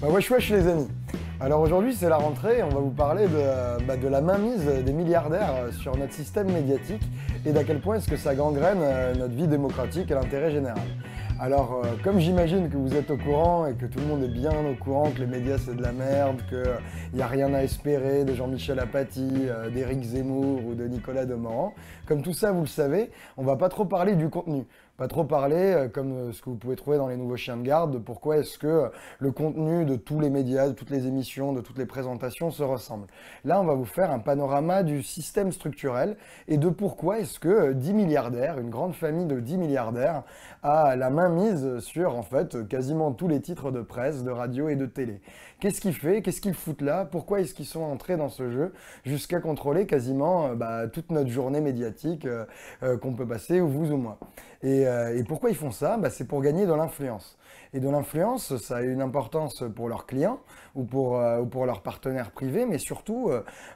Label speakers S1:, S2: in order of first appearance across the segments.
S1: Wesh wesh les amis. Alors aujourd'hui c'est la rentrée et on va vous parler de la mainmise des milliardaires sur notre système médiatique et d'à quel point est-ce que ça gangrène notre vie démocratique et l'intérêt général. Alors comme j'imagine que vous êtes au courant et que tout le monde est bien au courant que les médias c'est de la merde, qu'il n'y a rien à espérer de Jean-Michel Apathy, d'Éric Zemmour ou de Nicolas Demorand, comme tout ça vous le savez, on va pas trop parler du contenu. Pas trop parler, comme ce que vous pouvez trouver dans les nouveaux chiens de garde, de pourquoi est-ce que le contenu de tous les médias, de toutes les émissions, de toutes les présentations se ressemble. Là, on va vous faire un panorama du système structurel et de pourquoi est-ce que 10 milliardaires, une grande famille de 10 milliardaires, a la main mise sur, en fait, quasiment tous les titres de presse, de radio et de télé. Qu'est-ce qu'ils font? Qu'est-ce qu'ils foutent là? Pourquoi est-ce qu'ils sont entrés dans ce jeu jusqu'à contrôler quasiment toute notre journée médiatique qu'on peut passer, ou vous ou moi. Et pourquoi ils font ça? C'est pour gagner de l'influence. Et de l'influence, ça a une importance pour leurs clients ou pour leurs partenaires privés, mais surtout,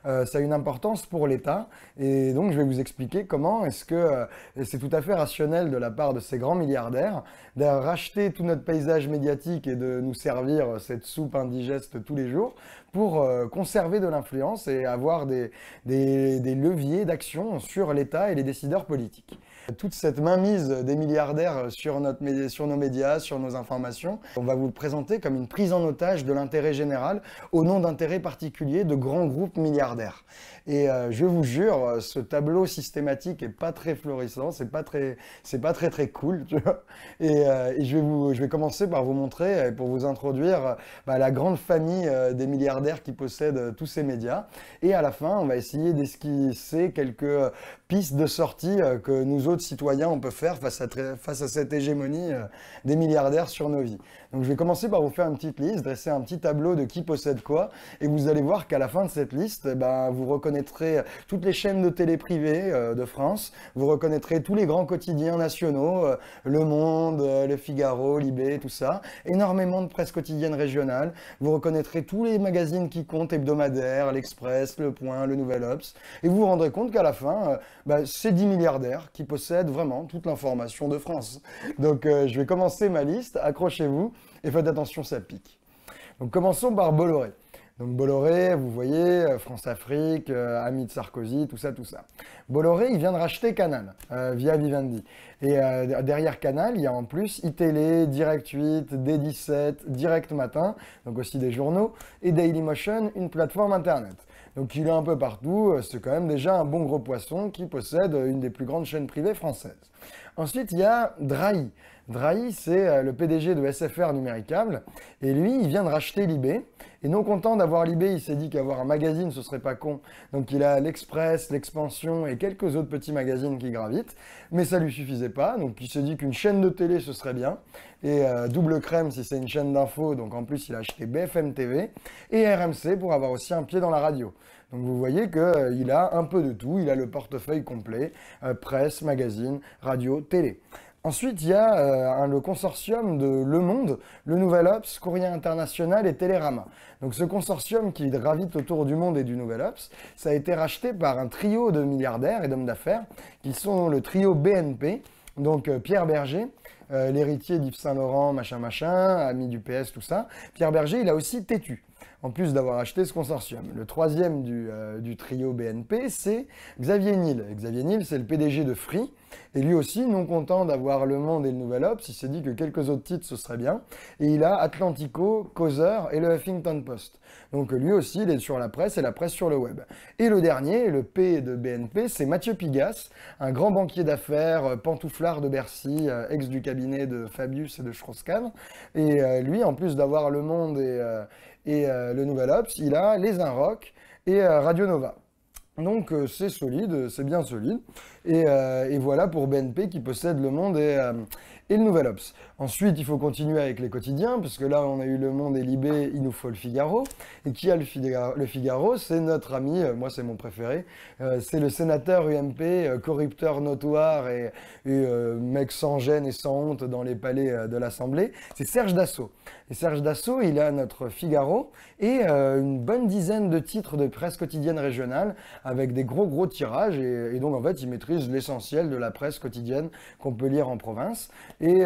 S1: ça a une importance pour l'État. Et donc, je vais vous expliquer comment est-ce que c'est tout à fait rationnel de la part de ces grands milliardaires de racheter tout notre paysage médiatique et de nous servir cette soupe indigeste tous les jours pour conserver de l'influence et avoir des leviers d'action sur l'État et les décideurs politiques. Toute cette mainmise des milliardaires sur nos médias, sur nos informations, on va vous le présenter comme une prise en otage de l'intérêt général au nom d'intérêts particuliers de grands groupes milliardaires. Et je vous jure, ce tableau systématique est pas très florissant, c'est pas très cool, tu vois. Et je vais commencer par vous montrer, pour vous introduire la grande famille des milliardaires qui possèdent tous ces médias. Et à la fin, on va essayer d'esquisser quelques pistes de sortie que nous autres citoyens on peut faire face à cette hégémonie des milliardaires sur nos vies. Donc je vais commencer par vous faire une petite liste, dresser un petit tableau de qui possède quoi, et vous allez voir qu'à la fin de cette liste, vous reconnaîtrez toutes les chaînes de télé privées de France, vous reconnaîtrez tous les grands quotidiens nationaux, Le Monde, Le Figaro, Libé, tout ça, énormément de presse quotidienne régionale, vous reconnaîtrez tous les magazines qui comptent, hebdomadaires, l'Express, Le Point, Le Nouvel Obs, et vous vous rendrez compte qu'à la fin, c'est 10 milliardaires qui possèdent vraiment toute l'information de France. Donc je vais commencer ma liste, accrochez-vous et faites attention, ça pique. Donc commençons par Bolloré. Donc Bolloré, vous voyez, France-Afrique, ami de Sarkozy, tout ça. Bolloré, il vient de racheter Canal via Vivendi. Et derrière Canal, il y a en plus iTélé, Direct 8, D17, Direct Matin, donc aussi des journaux, et Dailymotion, une plateforme internet. Donc il est un peu partout, c'est quand même déjà un bon gros poisson qui possède une des plus grandes chaînes privées françaises. Ensuite, il y a Drahi. Drahi, c'est le PDG de SFR Numéricable, et lui, il vient de racheter Libé. Et non content d'avoir Libé, il s'est dit qu'avoir un magazine, ce serait pas con. Donc il a l'Express, l'Expansion et quelques autres petits magazines qui gravitent, mais ça lui suffisait pas. Donc il s'est dit qu'une chaîne de télé, ce serait bien. Et Double Crème, si c'est une chaîne d'info, donc en plus il a acheté BFM TV et RMC pour avoir aussi un pied dans la radio. Donc vous voyez qu'il a un peu de tout, il a le portefeuille complet, presse, magazine, radio, télé. Ensuite, il y a le consortium de Le Monde, Le Nouvel Obs, Courrier International et Télérama. Donc ce consortium qui gravite autour du Monde et du Nouvel Obs, ça a été racheté par un trio de milliardaires et d'hommes d'affaires, qui sont le trio BNP, donc Pierre Berger, l'héritier d'Yves Saint-Laurent, machin, ami du PS, tout ça. Pierre Berger, il a aussi Tétu, en plus d'avoir acheté ce consortium. Le troisième du trio BNP, c'est Xavier Niel. Xavier Niel, c'est le PDG de Free. Et lui aussi, non content d'avoir Le Monde et le Nouvel Obs, il s'est dit que quelques autres titres, ce serait bien. Et il a Atlantico, Causeur et le Huffington Post. Donc lui aussi, il est sur la presse et la presse sur le web. Et le dernier, le P de BNP, c'est Mathieu Pigasse, un grand banquier d'affaires, pantouflard de Bercy, ex du cabinet de Fabius et de Strauss-Kahn. Et lui, en plus d'avoir Le Monde et le Nouvel Obs, il a Les Inrocks et Radio Nova. Donc c'est solide, c'est bien solide. Et voilà pour BNP qui possède Le Monde et le Nouvel Obs. Ensuite, il faut continuer avec les quotidiens, puisque là, on a eu Le Monde et Libé, il nous faut Le Figaro. Et qui a Le Figaro? C'est notre ami, moi c'est mon préféré, c'est le sénateur UMP, corrupteur notoire et mec sans gêne et sans honte dans les palais de l'Assemblée. C'est Serge Dassault. Et Serge Dassault, il a notre Figaro et une bonne dizaine de titres de presse quotidienne régionale, avec des gros tirages, et donc en fait il maîtrise l'essentiel de la presse quotidienne qu'on peut lire en province, et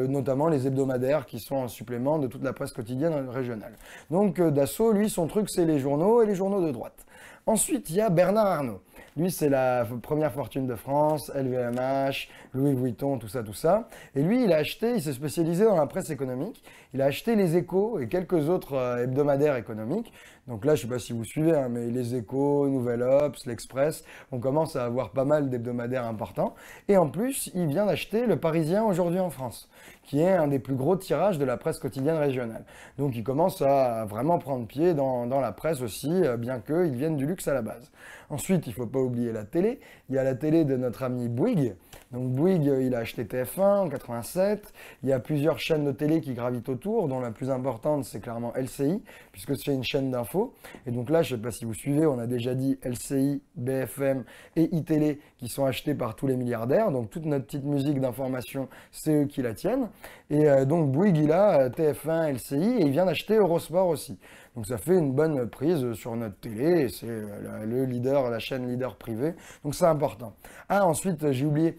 S1: notamment les hebdomadaires qui sont en supplément de toute la presse quotidienne régionale. Donc Dassault, lui, son truc c'est les journaux et les journaux de droite. Ensuite, il y a Bernard Arnault. Lui, c'est la première fortune de France, LVMH, Louis Vuitton, tout ça. Et lui, il s'est spécialisé dans la presse économique. Il a acheté Les Échos et quelques autres hebdomadaires économiques. Donc là, je ne sais pas si vous suivez, hein, mais Les Échos, Nouvelle Obs, L'Express, on commence à avoir pas mal d'hebdomadaires importants. Et en plus, il vient d'acheter Le Parisien aujourd'hui en France, qui est un des plus gros tirages de la presse quotidienne régionale. Donc il commence à vraiment prendre pied dans la presse aussi, bien qu'il vienne du luxe à la base. Ensuite, il ne faut pas oublier la télé. Il y a la télé de notre ami Bouygues. Donc Bouygues, il a acheté TF1 en 87. Il y a plusieurs chaînes de télé qui gravitent autour, dont la plus importante, c'est clairement LCI, puisque c'est une chaîne d'info. Et donc là, je ne sais pas si vous suivez, on a déjà dit LCI, BFM et iTélé qui sont achetés par tous les milliardaires. Donc toute notre petite musique d'information, c'est eux qui la tiennent. Et donc Bouygues, il a TF1, LCI et il vient d'acheter Eurosport aussi. Donc ça fait une bonne prise sur notre télé, et c'est le leader, la chaîne leader privée, donc c'est important. Ah, ensuite, j'ai oublié,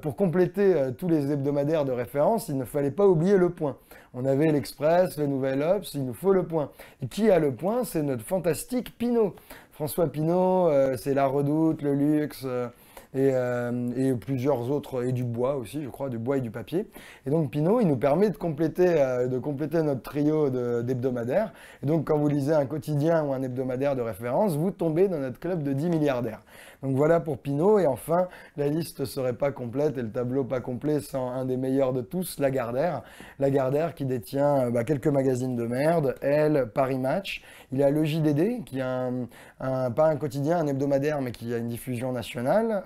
S1: pour compléter tous les hebdomadaires de référence, il ne fallait pas oublier Le Point. On avait l'Express, le Nouvel Obs, il nous faut Le Point. Et qui a Le Point? C'est notre fantastique Pinault. François Pinault, c'est La Redoute, le luxe... Et plusieurs autres, et du bois aussi, je crois, du bois et du papier. Et donc Pinault, il nous permet de compléter notre trio d'hebdomadaires. Et donc quand vous lisez un quotidien ou un hebdomadaire de référence, vous tombez dans notre club de 10 milliardaires. Donc voilà pour Pinault. Et enfin, la liste ne serait pas complète et le tableau pas complet sans un des meilleurs de tous, Lagardère. Lagardère qui détient quelques magazines de merde, Elle, Paris Match. Il a le JDD, qui a pas un quotidien, un hebdomadaire, mais qui a une diffusion nationale.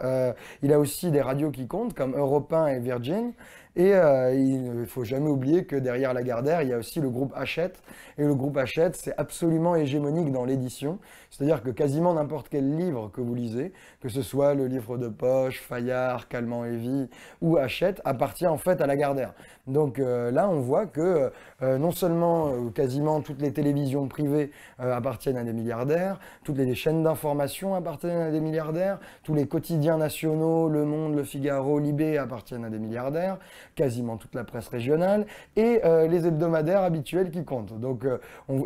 S1: Il a aussi des radios qui comptent, comme Europe 1 et Virgin. Et il ne faut jamais oublier que derrière Lagardère, il y a aussi le groupe Hachette. Et le groupe Hachette, c'est absolument hégémonique dans l'édition. C'est-à-dire que quasiment n'importe quel livre que vous lisez, que ce soit le livre de poche, Fayard, Calment-Lévy ou Hachette, appartient en fait à Lagardère. Donc là, on voit que non seulement quasiment toutes les télévisions privées appartiennent à des milliardaires, toutes les chaînes d'information appartiennent à des milliardaires, tous les quotidiens nationaux, Le Monde, Le Figaro, Libé appartiennent à des milliardaires, quasiment toute la presse régionale, et les hebdomadaires habituels qui comptent. Donc,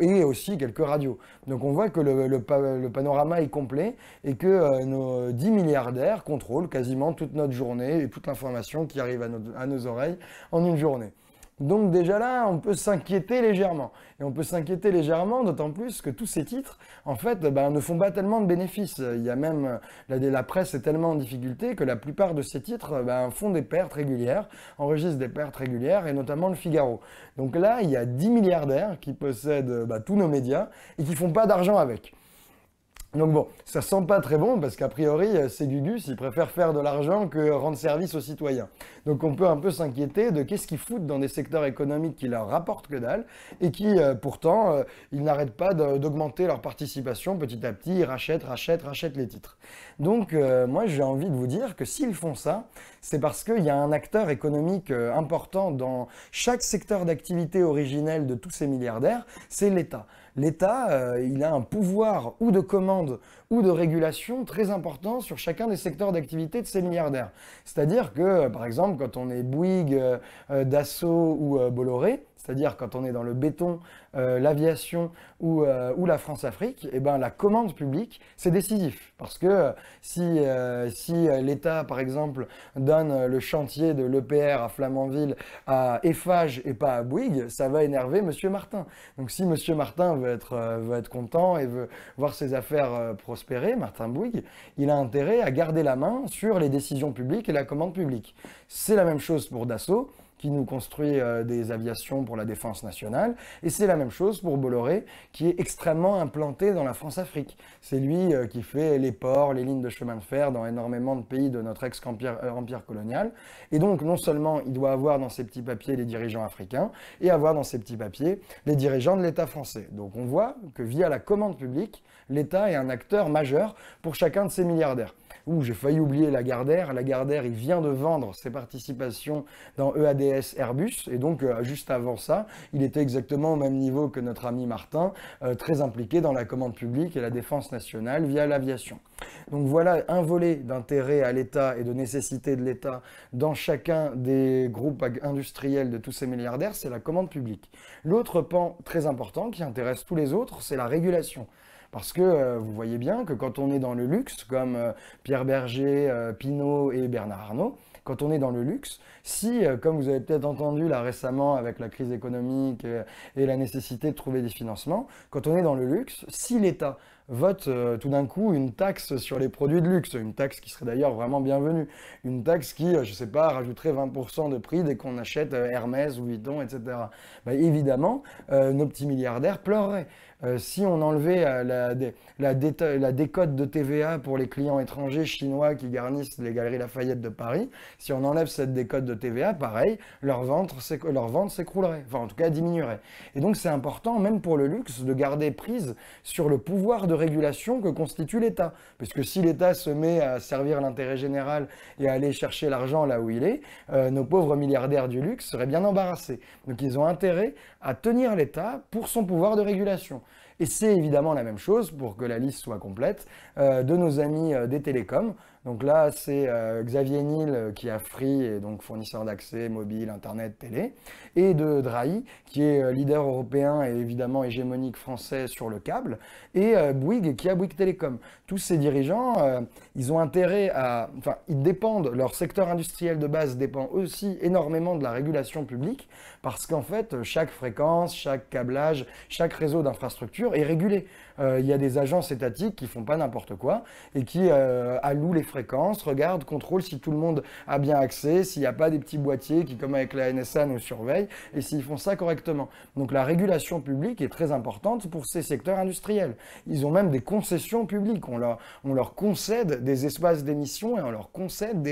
S1: et aussi quelques radios. Donc on voit que le panorama est complet et que nos 10 milliardaires contrôlent quasiment toute notre journée et toute l'information qui arrive à nos oreilles en une journée. Donc déjà là, on peut s'inquiéter légèrement. Et on peut s'inquiéter légèrement, d'autant plus que tous ces titres, en fait, ne font pas tellement de bénéfices. Il y a même, la presse est tellement en difficulté que la plupart de ces titres font des pertes régulières, enregistrent des pertes régulières, et notamment le Figaro. Donc là, il y a 10 milliardaires qui possèdent tous nos médias et qui font pas d'argent avec. Donc bon, ça sent pas très bon parce qu'a priori, ces Gugus, ils préfèrent faire de l'argent que rendre service aux citoyens. Donc on peut un peu s'inquiéter de qu'est-ce qu'ils foutent dans des secteurs économiques qui leur rapportent que dalle et qui, pourtant, ils n'arrêtent pas d'augmenter leur participation petit à petit, ils rachètent les titres. Donc moi, j'ai envie de vous dire que s'ils font ça, c'est parce qu'il y a un acteur économique important dans chaque secteur d'activité originelle de tous ces milliardaires, c'est l'État. L'État, il a un pouvoir ou de commande ou de régulation très important sur chacun des secteurs d'activité de ces milliardaires. C'est-à-dire que, par exemple, quand on est Bouygues, Dassault ou Bolloré, c'est-à-dire quand on est dans le béton, l'aviation ou la France-Afrique, eh ben, la commande publique, c'est décisif. Parce que si l'État, par exemple, donne le chantier de l'EPR à Flamanville à Eiffage et pas à Bouygues, ça va énerver M. Martin. Donc si M. Martin veut être content et veut voir ses affaires prospérer, Martin Bouygues, il a intérêt à garder la main sur les décisions publiques et la commande publique. C'est la même chose pour Dassault, qui nous construit des aviations pour la défense nationale. Et c'est la même chose pour Bolloré, qui est extrêmement implanté dans la France-Afrique. C'est lui qui fait les ports, les lignes de chemin de fer dans énormément de pays de notre ex-empire colonial. Et donc, non seulement il doit avoir dans ses petits papiers les dirigeants africains, et avoir dans ses petits papiers les dirigeants de l'État français. Donc on voit que via la commande publique, l'État est un acteur majeur pour chacun de ces milliardaires. j'ai failli oublier Lagardère. Lagardère, il vient de vendre ses participations dans EADS Airbus. Et donc, juste avant ça, il était exactement au même niveau que notre ami Martin, très impliqué dans la commande publique et la défense nationale via l'aviation. Donc voilà un volet d'intérêt à l'État et de nécessité de l'État dans chacun des groupes industriels de tous ces milliardaires, c'est la commande publique. L'autre pan très important qui intéresse tous les autres, c'est la régulation. Parce que vous voyez bien que quand on est dans le luxe, comme Pierre Berger, Pinault et Bernard Arnault, quand on est dans le luxe, si, comme vous avez peut-être entendu là récemment avec la crise économique et la nécessité de trouver des financements, quand on est dans le luxe, si l'État vote tout d'un coup une taxe sur les produits de luxe, une taxe qui serait d'ailleurs vraiment bienvenue, une taxe qui, je ne sais pas, rajouterait 20% de prix dès qu'on achète Hermès ou Vuitton, etc. Ben, évidemment, nos petits milliardaires pleureraient. Si on enlevait la décote de TVA pour les clients étrangers chinois qui garnissent les Galeries Lafayette de Paris, si on enlève cette décote de TVA, pareil, leur vente s'écroulerait, enfin en tout cas diminuerait. Et donc c'est important, même pour le luxe, de garder prise sur le pouvoir de régulation que constitue l'État. Puisque si l'État se met à servir l'intérêt général et à aller chercher l'argent là où il est, nos pauvres milliardaires du luxe seraient bien embarrassés. Donc ils ont intérêt à tenir l'État pour son pouvoir de régulation. Et c'est évidemment la même chose, pour que la liste soit complète, de nos amis des télécoms. Donc là, c'est Xavier Niel qui a Free, et donc fournisseur d'accès mobile, internet, télé, et de Drahi, qui est leader européen et évidemment hégémonique français sur le câble, et Bouygues, qui a Bouygues Télécom. Tous ces dirigeants, ils ont intérêt à... Enfin, ils dépendent, leur secteur industriel de base dépend aussi énormément de la régulation publique, parce qu'en fait, chaque fréquence, chaque câblage, chaque réseau d'infrastructure est régulé. Il y a des agences étatiques qui font pas n'importe quoi et qui allouent les fréquences, regardent, contrôlent si tout le monde a bien accès, s'il n'y a pas des petits boîtiers qui, comme avec la NSA, nous surveillent et s'ils font ça correctement. Donc la régulation publique est très importante pour ces secteurs industriels. Ils ont même des concessions publiques. On leur concède des espaces d'émission et on leur concède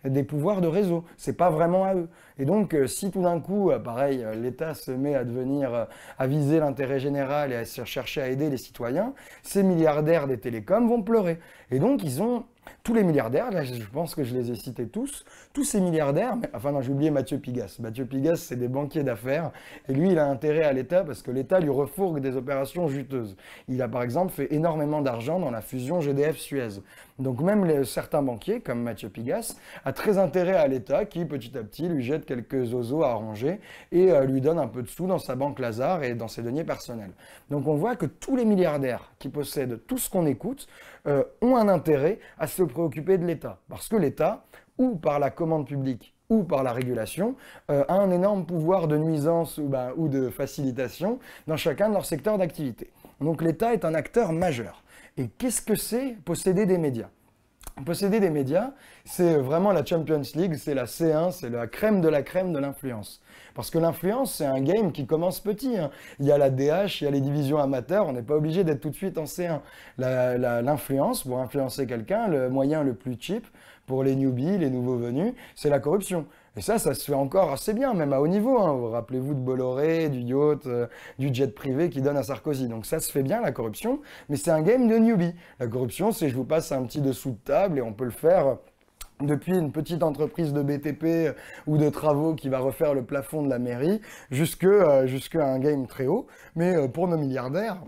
S1: des pouvoirs de réseau. C'est pas vraiment à eux. Et donc, si tout d'un coup, pareil, l'État se met à viser l'intérêt général et à chercher à aider les citoyens, ces milliardaires des télécoms vont pleurer. Et donc, ils ont... Tous les milliardaires, là je pense que je les ai cités tous ces milliardaires, enfin non, j'ai oublié Mathieu Pigasse. Mathieu Pigasse, c'est des banquiers d'affaires, et lui, il a intérêt à l'État parce que l'État lui refourgue des opérations juteuses. Il a par exemple fait énormément d'argent dans la fusion GDF-Suez. Donc même certains banquiers, comme Mathieu Pigasse, a très intérêt à l'État qui, petit à petit, lui jette quelques oseaux à ranger et lui donne un peu de sous dans sa banque Lazare et dans ses deniers personnels. Donc on voit que tous les milliardaires qui possèdent tout ce qu'on écoute ont un intérêt à se préoccuper de l'État. Parce que l'État, ou par la commande publique, ou par la régulation, a un énorme pouvoir de nuisance ou de facilitation dans chacun de leurs secteurs d'activité. Donc l'État est un acteur majeur. Et qu'est-ce que c'est posséder des médias ? Posséder des médias, c'est vraiment la Champions League, c'est la C1, c'est la crème de l'influence. Parce que l'influence, c'est un game qui commence petit. Il y a la DH, il y a les divisions amateurs, on n'est pas obligé d'être tout de suite en C1. L'influence, pour influencer quelqu'un, le moyen le plus cheap pour les newbies, les nouveaux venus, c'est la corruption. Et ça se fait encore assez bien, même à haut niveau. Vous rappelez-vous de Bolloré, du yacht, du jet privé qui donne à Sarkozy. Donc ça se fait bien, la corruption, mais c'est un game de newbie. La corruption, c'est je vous passe un petit dessous de table et on peut le faire depuis une petite entreprise de BTP ou de travaux qui va refaire le plafond de la mairie, jusqu'à un game très haut. Mais pour nos milliardaires,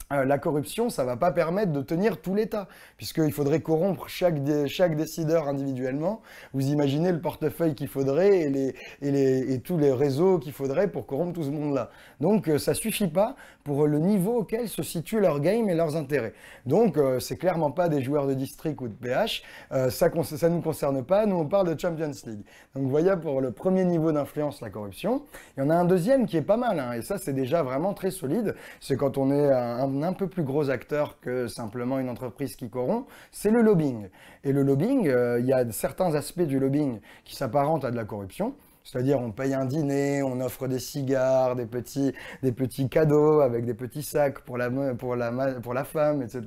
S1: la corruption, ça ne va pas permettre de tenir tout l'État, puisqu'il faudrait corrompre chaque décideur individuellement. Vous imaginez le portefeuille qu'il faudrait et tous les réseaux qu'il faudrait pour corrompre tout ce monde-là. Donc ça ne suffit pas pour le niveau auquel se situent leurs games et leurs intérêts. Donc c'est clairement pas des joueurs de district ou de PH, ça ne nous concerne pas, nous on parle de Champions League. Donc vous voyez, pour le premier niveau d'influence, la corruption, il y en a un deuxième qui est pas mal, et ça c'est déjà vraiment très solide, c'est quand on est un peu plus gros acteur que simplement une entreprise qui corrompt, c'est le lobbying. Et le lobbying, il y a certains aspects du lobbying qui s'apparentent à de la corruption. C'est-à-dire on paye un dîner, on offre des cigares, des petits cadeaux avec des petits sacs pour la femme, etc.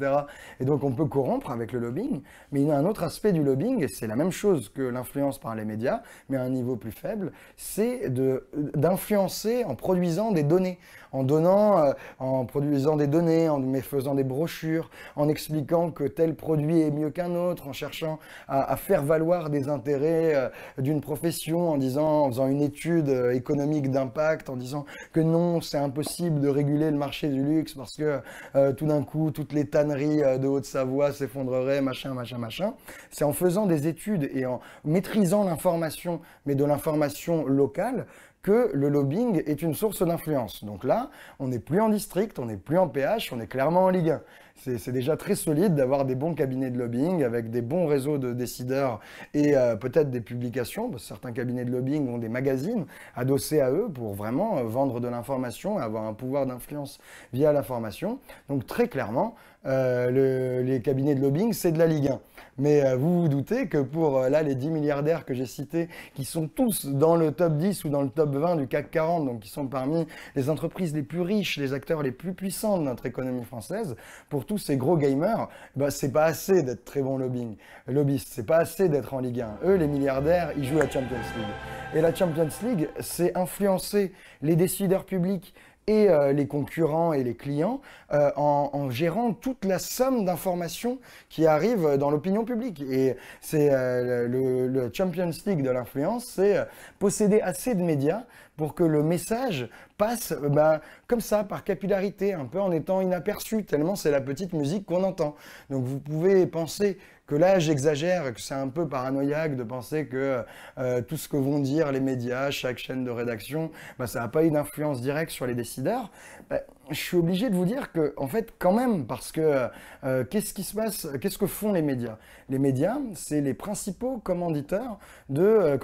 S1: Et donc on peut corrompre avec le lobbying. Mais il y a un autre aspect du lobbying, et c'est la même chose que l'influence par les médias, mais à un niveau plus faible, c'est d'influencer en produisant des données, en produisant des données, en faisant des brochures, en expliquant que tel produit est mieux qu'un autre, en cherchant à faire valoir des intérêts d'une profession, en faisant une étude économique d'impact, en disant que non, c'est impossible de réguler le marché du luxe parce que tout d'un coup, toutes les tanneries de Haute-Savoie s'effondreraient, machin, machin, machin. C'est en faisant des études et en maîtrisant l'information, mais de l'information locale, que le lobbying est une source d'influence. Donc là, on n'est plus en district, on n'est plus en PH, on est clairement en Ligue 1. C'est déjà très solide d'avoir des bons cabinets de lobbying avec des bons réseaux de décideurs et peut-être des publications. Certains cabinets de lobbying ont des magazines adossés à eux pour vraiment vendre de l'information et avoir un pouvoir d'influence via l'information. Donc très clairement, les cabinets de lobbying, c'est de la Ligue 1. Mais vous vous doutez que pour là, les 10 milliardaires que j'ai cités, qui sont tous dans le top 10 ou dans le top 20 du CAC 40, donc qui sont parmi les entreprises les plus riches, les acteurs les plus puissants de notre économie française, pour tous ces gros gamers, bah, c'est pas assez d'être très bon lobbyiste, c'est pas assez d'être en Ligue 1. Eux, les milliardaires, ils jouent la Champions League. Et la Champions League, c'est influencer les décideurs publics et les concurrents et les clients en gérant toute la somme d'informations qui arrivent dans l'opinion publique. Et c'est le Champions League de l'influence, c'est posséder assez de médias pour que le message passe comme ça, par capillarité, un peu en étant inaperçu, tellement c'est la petite musique qu'on entend. Donc vous pouvez penser que là, j'exagère, que c'est un peu paranoïaque de penser que tout ce que vont dire les médias, chaque chaîne de rédaction, ça n'a pas eu d'influence directe sur les décideurs. Je suis obligé de vous dire que, en fait, quand même, parce que qu'est-ce qui se passe, qu'est-ce que font les médias? Les médias, c'est les principaux commanditaires de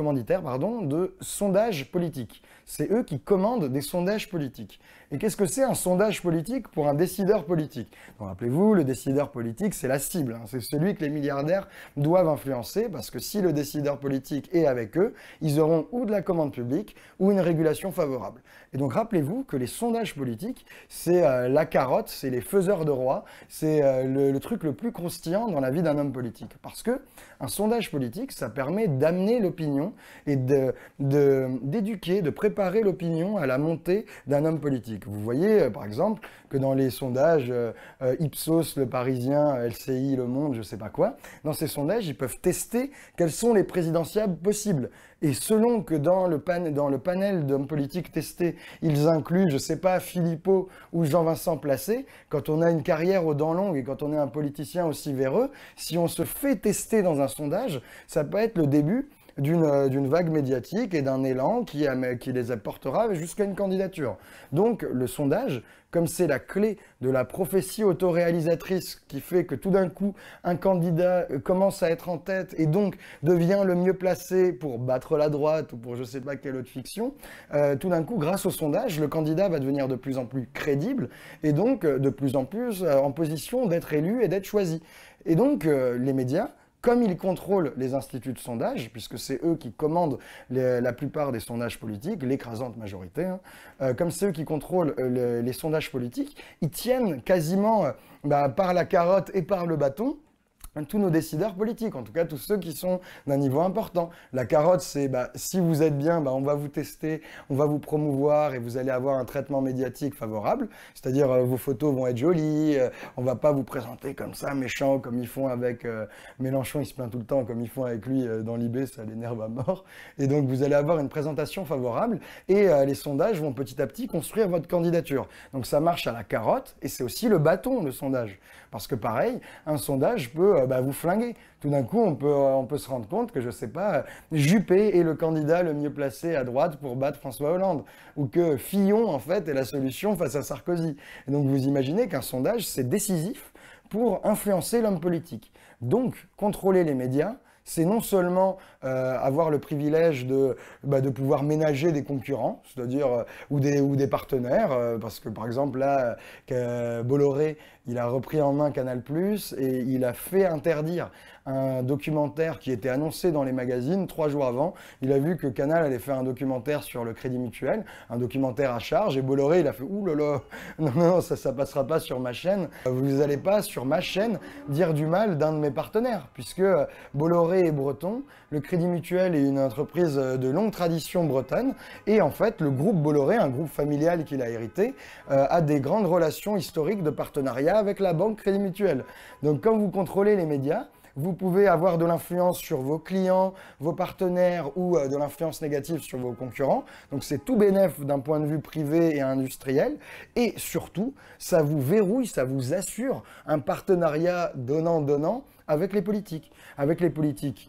S1: sondages politiques. C'est eux qui commandent des sondages politiques. Et qu'est-ce que c'est un sondage politique pour un décideur politique? Donc, rappelez-vous, le décideur politique, c'est la cible. Hein. C'est celui que les milliardaires doivent influencer, parce que si le décideur politique est avec eux, ils auront ou de la commande publique ou une régulation favorable. Et donc, rappelez-vous que les sondages politiques, c'est la carotte, c'est les faiseurs de rois, c'est le truc le plus croustillant dans la vie d'un homme politique. Parce que un sondage politique, ça permet d'amener l'opinion et d'éduquer, de préparer l'opinion à la montée d'un homme politique. Vous voyez, par exemple, que dans les sondages Ipsos, Le Parisien, LCI, Le Monde, je sais pas quoi, dans ces sondages, ils peuvent tester quels sont les présidentiables possibles. Et selon que dans le panel d'hommes politiques testés, ils incluent, je sais pas, Philippot ou Jean-Vincent Placé, quand on a une carrière aux dents longues et quand on est un politicien aussi véreux, si on se fait tester dans un sondage, ça peut être le début d'une vague médiatique et d'un élan qui les apportera jusqu'à une candidature. Donc le sondage, comme c'est la clé de la prophétie autoréalisatrice qui fait que tout d'un coup, un candidat commence à être en tête et donc devient le mieux placé pour battre la droite ou pour je sais pas quelle autre fiction, tout d'un coup, grâce au sondage, le candidat va devenir de plus en plus crédible et donc de plus en plus en position d'être élu et d'être choisi. Et donc les médias, comme ils contrôlent les instituts de sondage, puisque c'est eux qui commandent la plupart des sondages politiques, l'écrasante majorité, comme c'est eux qui contrôlent les sondages politiques, ils tiennent quasiment par la carotte et par le bâton tous nos décideurs politiques, en tout cas tous ceux qui sont d'un niveau important. La carotte, c'est si vous êtes bien, on va vous tester, on va vous promouvoir et vous allez avoir un traitement médiatique favorable, c'est-à-dire vos photos vont être jolies, on va pas vous présenter comme ça, méchant, comme ils font avec Mélenchon, il se plaint tout le temps, comme ils font avec lui dans l'IB, ça l'énerve à mort. Et donc vous allez avoir une présentation favorable et les sondages vont petit à petit construire votre candidature. Donc ça marche à la carotte et c'est aussi le bâton, le sondage. Parce que pareil, un sondage peut vous flinguer. Tout d'un coup, on peut se rendre compte que, je sais pas, Juppé est le candidat le mieux placé à droite pour battre François Hollande. Ou que Fillon, en fait, est la solution face à Sarkozy. Et donc, vous imaginez qu'un sondage, c'est décisif pour influencer l'homme politique. Donc, contrôler les médias, c'est non seulement avoir le privilège de pouvoir ménager des concurrents, c'est-à-dire ou des partenaires, parce que par exemple là, Bolloré il a repris en main Canal+, et il a fait interdire un documentaire qui était annoncé dans les magazines 3 jours avant. Il a vu que Canal allait faire un documentaire sur le Crédit Mutuel, un documentaire à charge, et Bolloré, il a fait « Ouh là là, non, ça passera pas sur ma chaîne. Vous n'allez pas, sur ma chaîne, dire du mal d'un de mes partenaires, puisque Bolloré est breton, le Crédit Mutuel est une entreprise de longue tradition bretonne, et en fait, le groupe Bolloré, un groupe familial qu'il a hérité, a des grandes relations historiques de partenariat avec la banque Crédit Mutuel. Donc quand vous contrôlez les médias, vous pouvez avoir de l'influence sur vos clients, vos partenaires ou de l'influence négative sur vos concurrents. Donc c'est tout bénef d'un point de vue privé et industriel. Et surtout, ça vous verrouille, ça vous assure un partenariat donnant-donnant avec les politiques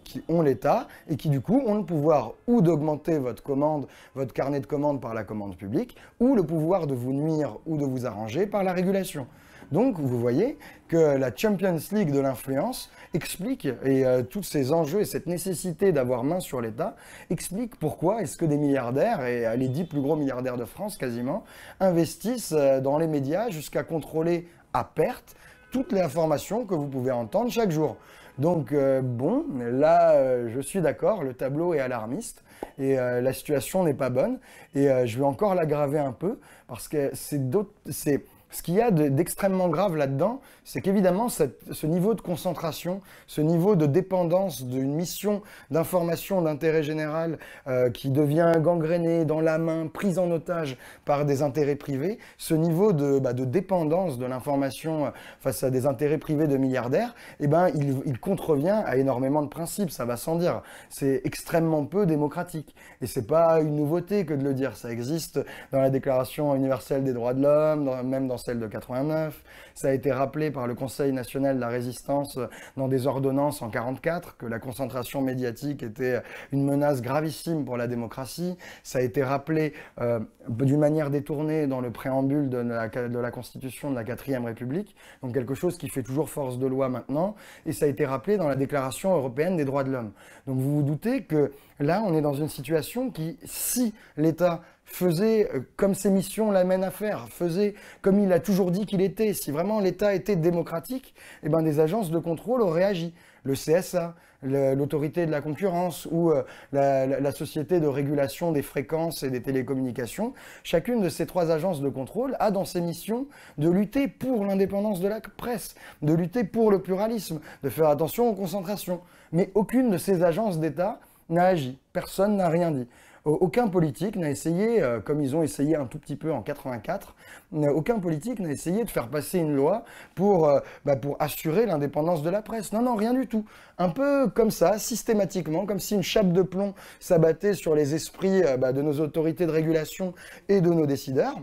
S1: qui ont l'État et qui du coup ont le pouvoir ou d'augmenter votre commande, votre carnet de commandes par la commande publique, ou le pouvoir de vous nuire ou de vous arranger par la régulation. Donc, vous voyez que la Champions League de l'influence explique, et tous ces enjeux et cette nécessité d'avoir main sur l'État, explique pourquoi est-ce que des milliardaires, et les 10 plus gros milliardaires de France quasiment, investissent dans les médias jusqu'à contrôler à perte toutes les informations que vous pouvez entendre chaque jour. Donc bon, là je suis d'accord, le tableau est alarmiste et la situation n'est pas bonne et je vais encore l'aggraver un peu parce que ce qu'il y a d'extrêmement grave là-dedans, c'est qu'évidemment, ce niveau de concentration, ce niveau de dépendance d'une mission d'information d'intérêt général qui devient gangrénée dans la main, prise en otage par des intérêts privés, ce niveau de dépendance de l'information face à des intérêts privés de milliardaires, eh ben, il contrevient à énormément de principes, ça va sans dire. C'est extrêmement peu démocratique. Et c'est pas une nouveauté que de le dire, ça existe dans la Déclaration universelle des droits de l'homme, même dans celle de 89. Ça a été rappelé par le Conseil national de la résistance dans des ordonnances en 44, que la concentration médiatique était une menace gravissime pour la démocratie. Ça a été rappelé d'une manière détournée dans le préambule de la Constitution de la 4e République, donc quelque chose qui fait toujours force de loi maintenant, et ça a été rappelé dans la Déclaration européenne des droits de l'homme. Donc vous vous doutez que là, on est dans une situation qui, si l'État faisait comme ses missions l'amènent à faire, faisait comme il a toujours dit qu'il était, si vraiment l'État était démocratique, eh ben des agences de contrôle auraient agi. Le CSA, l'autorité de la concurrence ou la société de régulation des fréquences et des télécommunications, chacune de ces 3 agences de contrôle a dans ses missions de lutter pour l'indépendance de la presse, de lutter pour le pluralisme, de faire attention aux concentrations. Mais aucune de ces agences d'État n'a agi, personne n'a rien dit. Aucun politique n'a essayé, comme ils ont essayé un tout petit peu en 84, aucun politique n'a essayé de faire passer une loi pour assurer l'indépendance de la presse. Non, non, rien du tout. Un peu comme ça, systématiquement, comme si une chape de plomb s'abattait sur les esprits de nos autorités de régulation et de nos décideurs.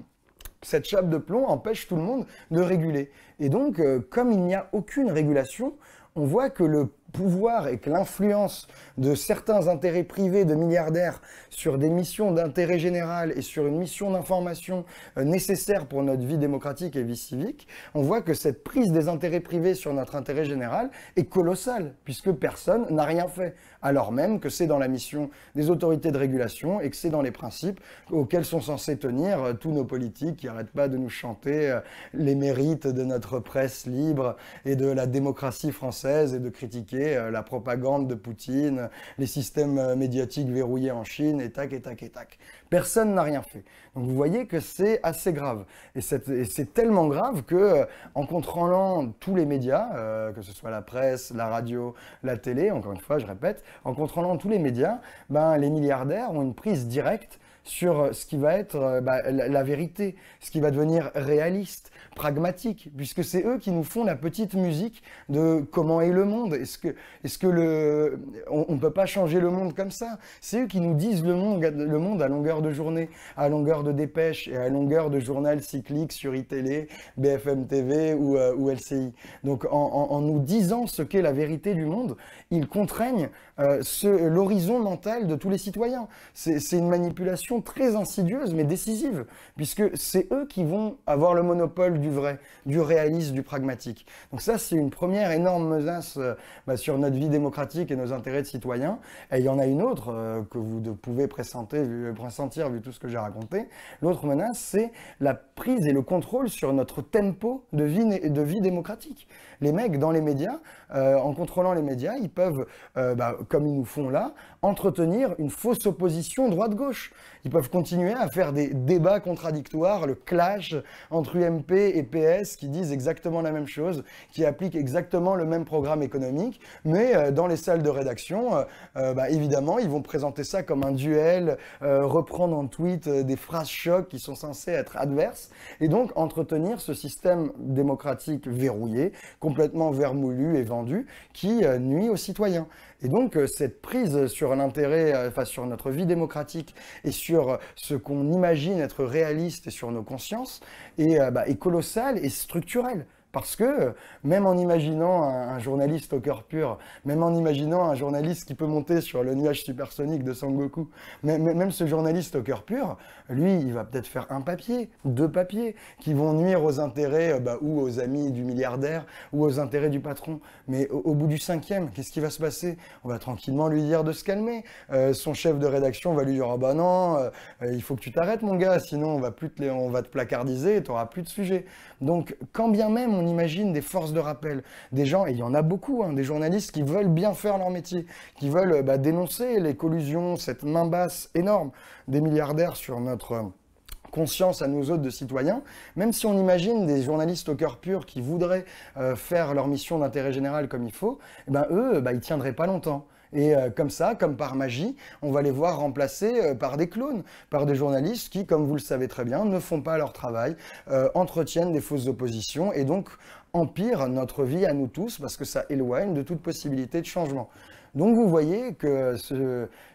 S1: Cette chape de plomb empêche tout le monde de réguler. Et donc, comme il n'y a aucune régulation, on voit que le pouvoir et que l'influence de certains intérêts privés de milliardaires sur des missions d'intérêt général et sur une mission d'information nécessaire pour notre vie démocratique et vie civique, on voit que cette prise des intérêts privés sur notre intérêt général est colossale, puisque personne n'a rien fait, alors même que c'est dans la mission des autorités de régulation et que c'est dans les principes auxquels sont censés tenir tous nos politiques qui n'arrêtent pas de nous chanter les mérites de notre presse libre et de la démocratie française et de critiquer la propagande de Poutine, les systèmes médiatiques verrouillés en Chine, et tac, et tac, et tac. Personne n'a rien fait. Donc vous voyez que c'est assez grave. Et c'est tellement grave que, en contrôlant tous les médias, que ce soit la presse, la radio, la télé, encore une fois, je répète, en contrôlant tous les médias, les milliardaires ont une prise directe sur ce qui va être la vérité, ce qui va devenir réaliste, pragmatique, puisque c'est eux qui nous font la petite musique de comment est le monde. On ne peut pas changer le monde comme ça. C'est eux qui nous disent le monde à longueur de journée, à longueur de dépêche et à longueur de journal cyclique sur iTélé, BFM TV ou LCI. Donc en nous disant ce qu'est la vérité du monde, ils contraignent l'horizon mental de tous les citoyens. C'est une manipulation très insidieuse mais décisive, puisque c'est eux qui vont avoir le monopole du vrai, du réaliste, du pragmatique. Donc ça, c'est une première énorme menace sur notre vie démocratique et nos intérêts de citoyens. Et il y en a une autre que vous pouvez pressentir vu tout ce que j'ai raconté. L'autre menace, c'est la prise et le contrôle sur notre tempo de vie démocratique. Les mecs, dans les médias, en contrôlant les médias, ils peuvent, comme ils nous font là, entretenir une fausse opposition droite-gauche. Ils peuvent continuer à faire des débats contradictoires, le clash entre UMP et PS qui disent exactement la même chose, qui appliquent exactement le même programme économique, mais dans les salles de rédaction, évidemment, ils vont présenter ça comme un duel, reprendre en tweet des phrases chocs qui sont censées être adverses, et donc entretenir ce système démocratique verrouillé, complètement vermoulu et vendu, qui nuit aux citoyens. Et donc, cette prise sur l'intérêt, sur notre vie démocratique et sur ce qu'on imagine être réaliste et sur nos consciences est colossale et structurelle. Parce que même en imaginant un journaliste au cœur pur, même en imaginant un journaliste qui peut monter sur le nuage supersonique de Sangoku, même ce journaliste au cœur pur, lui, il va peut-être faire un papier, 2 papiers, qui vont nuire aux intérêts ou aux amis du milliardaire ou aux intérêts du patron. Mais au bout du 5e, qu'est-ce qui va se passer? On va tranquillement lui dire de se calmer. Son chef de rédaction va lui dire « Ah bah non, il faut que tu t'arrêtes mon gars, sinon on va te placardiser et tu n'auras plus de sujet. » Donc, quand bien même on imagine des forces de rappel, des gens, et il y en a beaucoup, des journalistes qui veulent bien faire leur métier, qui veulent dénoncer les collusions, cette main basse énorme des milliardaires sur notre conscience à nous autres de citoyens, même si on imagine des journalistes au cœur pur qui voudraient faire leur mission d'intérêt général comme il faut, eux, ils tiendraient pas longtemps. Et comme ça, comme par magie, on va les voir remplacés par des clones, par des journalistes qui, comme vous le savez très bien, ne font pas leur travail, entretiennent des fausses oppositions et donc empirent notre vie à nous tous parce que ça éloigne de toute possibilité de changement. Donc vous voyez que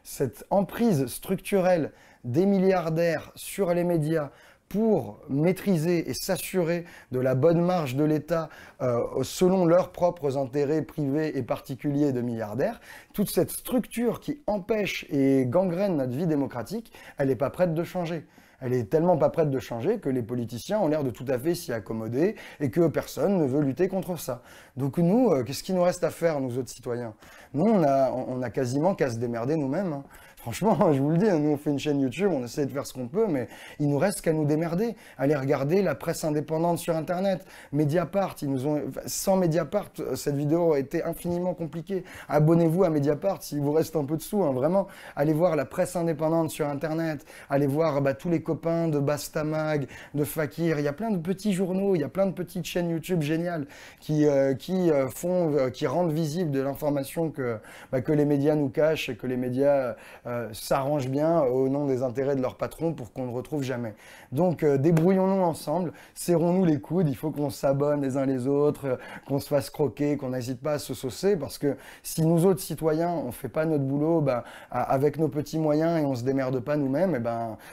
S1: cette emprise structurelle des milliardaires sur les médias pour maîtriser et s'assurer de la bonne marge de l'État selon leurs propres intérêts privés et particuliers de milliardaires, toute cette structure qui empêche et gangrène notre vie démocratique, elle n'est pas prête de changer. Elle est tellement pas prête de changer que les politiciens ont l'air de tout à fait s'y accommoder et que personne ne veut lutter contre ça. Donc nous, qu'est-ce qu'il nous reste à faire, nous autres citoyens? Nous, on a quasiment qu'à se démerder nous-mêmes. Franchement, je vous le dis, nous on fait une chaîne YouTube, on essaie de faire ce qu'on peut, mais il nous reste qu'à nous démerder. Allez regarder la presse indépendante sur Internet. Mediapart, sans Mediapart, cette vidéo aurait été infiniment compliquée. Abonnez-vous à Mediapart s'il vous reste un peu de sous, vraiment. Allez voir la presse indépendante sur Internet. Allez voir tous les copains de Bastamag, de Fakir. Il y a plein de petits journaux, il y a plein de petites chaînes YouTube géniales qui rendent visible de l'information que les médias nous cachent et que les médias s'arrangent bien au nom des intérêts de leur patron pour qu'on ne retrouve jamais. Donc débrouillons-nous ensemble, serrons-nous les coudes, il faut qu'on s'abonne les uns les autres, qu'on se fasse croquer, qu'on n'hésite pas à se saucer, parce que si nous autres citoyens, on ne fait pas notre boulot avec nos petits moyens et on ne se démerde pas nous-mêmes,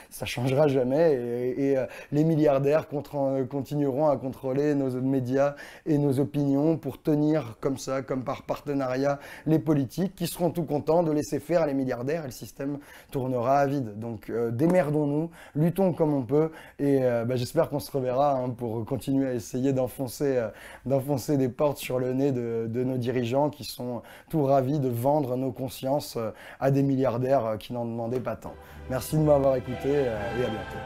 S1: ça ne changera jamais et les milliardaires continueront à contrôler nos médias et nos opinions pour tenir comme ça, comme par partenariat, les politiques qui seront tout contents de laisser faire les milliardaires et le système tournera à vide. Donc démerdons-nous, luttons comme on peut et j'espère qu'on se reverra pour continuer à essayer d'enfoncer des portes sur le nez de nos dirigeants qui sont tout ravis de vendre nos consciences à des milliardaires qui n'en demandaient pas tant. Merci de m'avoir écouté et à bientôt.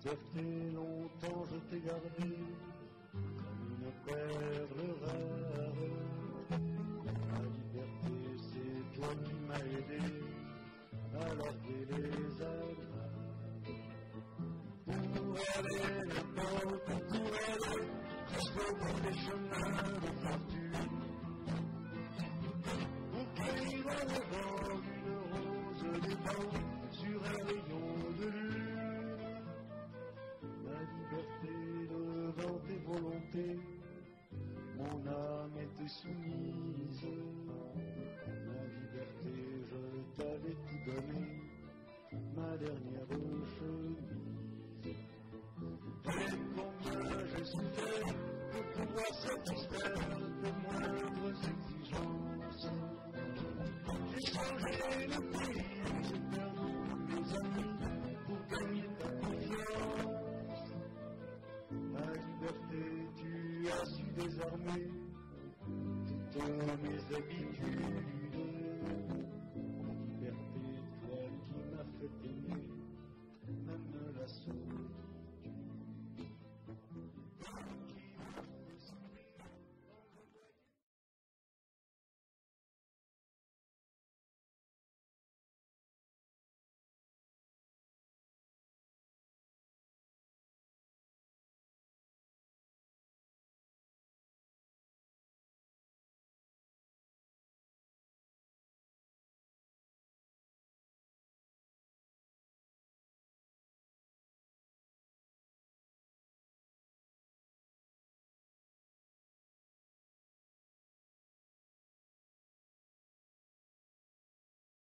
S2: Liberté, longtemps je t'ai gardé comme une perle rare. La liberté, c'est toi qui m'as aidé à larguer les amarres pour aller temps pour aller jusqu'au bout des chemins de fortune. Pour cueillir dans le vent une rose des vents sur un rayon de lune. La liberté devant tes volontés, mon âme était soumise. Ma liberté, je t'avais tout donné, ma dernière chemise. Et combien j'ai souffert pour pouvoir satisfaire tes moindres exigences. J'ai changé le pays, j'ai perdu mes amis pour gagner ta confiance. Ma liberté, tu as su désarmer toutes mes habitudes.